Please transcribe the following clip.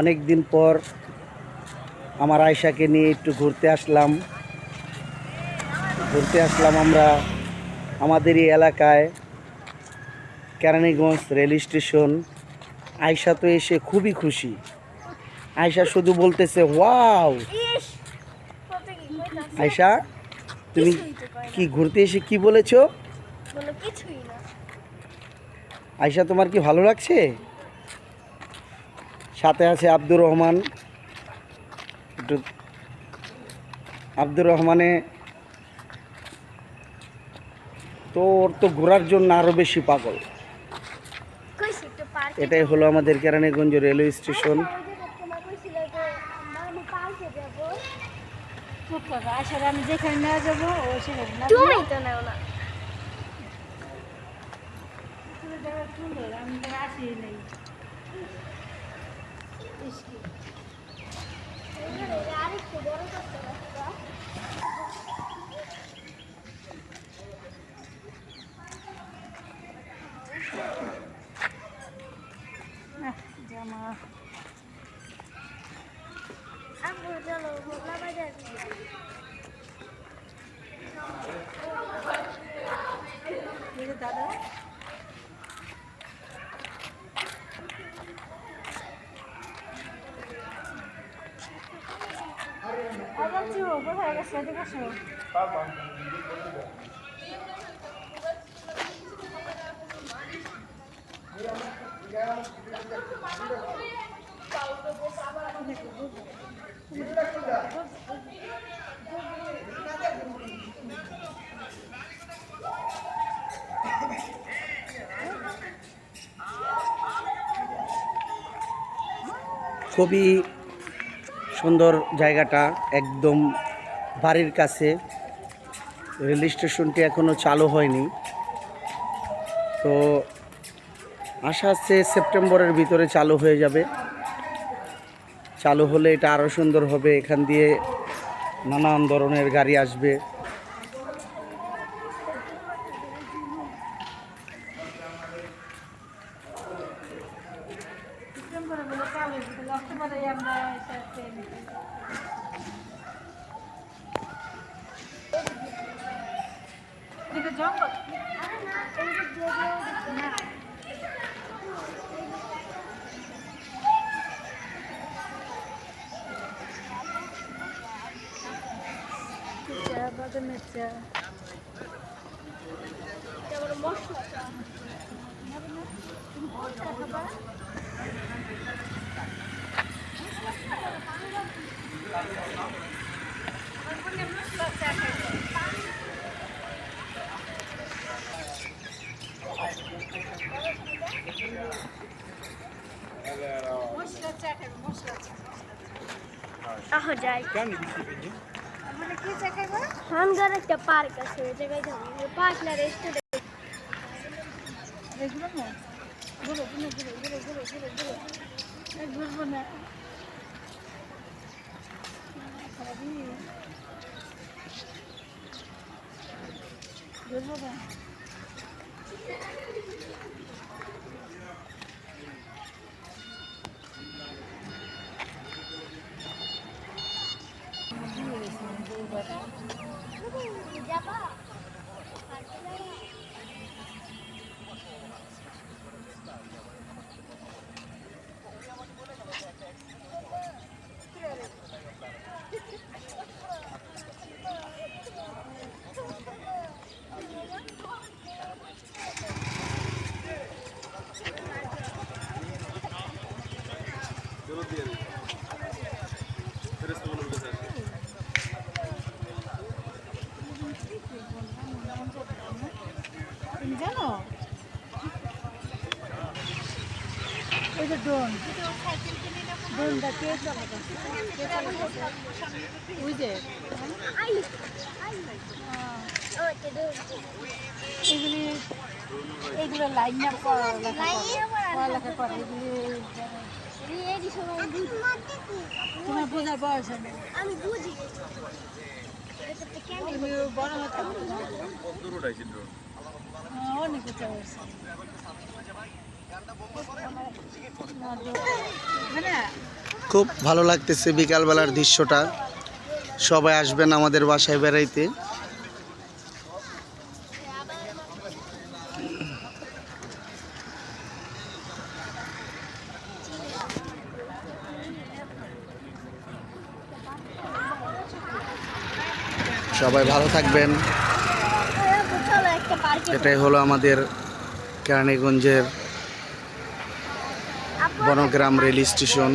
অনেক দিন পর আমার আয়শাকে নিয়ে একটু ঘুরতে আসলাম আমরা আমাদেরই এলাকায় কেরানীগঞ্জ রেল স্টেশন। আয়শা তো এসে খুবই খুশি। আয়শা শুধু বলতেছে ওয়াও। আয়শা, তুমি কি ঘুরতে এসে কি বলেছো? আয়শা, তোমার কি ভালো লাগছে? সাথে আছে আব্দুর রহমান। একটু আব্দুর রহমানে তো ওর তো ঘোরার জন্য আরো বেশি পাগল। এটাই হলো আমাদের কেরানীগঞ্জ রেলওয়ে স্টেশন। আমি যেখানে নিয়ে যাবো তুমি তো নাও না। আমি তো আসি নেই। জামা চলো মোগলা বাজার। দাদা কোথায় গেছে? এদিকে আসো। খুবই সুন্দর জায়গাটা, একদম বাড়ির কাছে। রেল স্টেশনটি এখনও চালু হয়নি, তো আশা আছে সেপ্টেম্বরের ভিতরে চালু হয়ে যাবে। চালু হলে এটা আরও সুন্দর হবে। এখান দিয়ে নানান ধরনের গাড়ি আসবে। জঙ্গল বাগানের চা আহ যাই হানগার একটা পার্ক আছে, ওই জায়গায় যাবো। পার্ক না রেস্টুরেন্ট। ঘুরবো না ঘুরবো না যাবা তুমি জানো ওই যে ড্রোনটা কে চালাতে ওই যে এগুলি এইগুলো লাইন আপ পড়ালেখা করে এগুলি তোমার বোঝার বয়স হবে। আমি বুঝি তুমি বড় হতে ইচ্ছা করছে হ্যাঁ খুব ভালো লাগতেছে বিকালবেলার দৃশ্যটা। সবাই আসবেন আমাদের বাসায় বেড়াইতে। সবাই ভালো থাকবেন। চলো একটা পার্কে এটাই হলো আমাদের কেরানীগঞ্জের বনগ্রাম রেল স্টেশন।